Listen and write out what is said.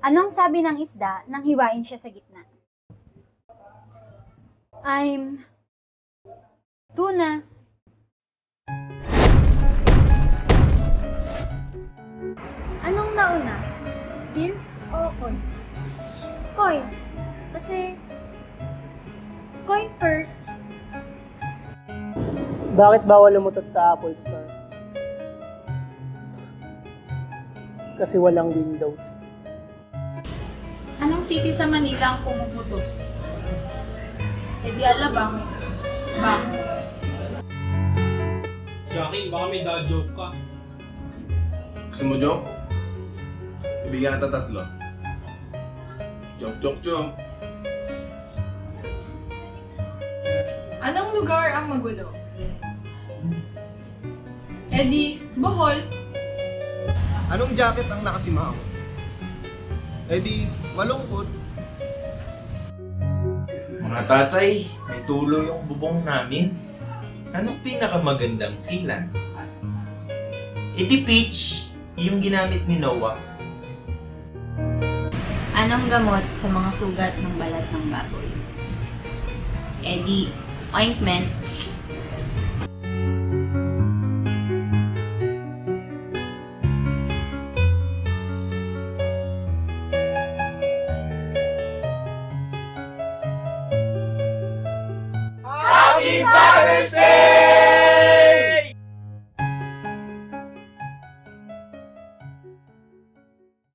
Anong sabi ng isda nang hiwain siya sa gitna? I'm tuna. Anong nauna? Bills o coins? Coins. Kasi coin first. Bakit bawal lumutot sa Apple Store? Kasi walang Windows. Anong city sa Manila ang pumuputok? E di Alabang. Bang. Jackie, baka may dad joke ka. Gusto mo joke? Ibigyan kita 3. Joke. Anong lugar ang magulo? Eddie, Bohol. Anong jacket ang nakasimango? Eh di, malungkot. Mga tatay, may tulo yung bubong namin. Anong pinakamagandang silan? E di peach, yung ginamit ni Noah. Anong gamot sa mga sugat ng balat ng baboy? E di, ointment. Happy Father's Day!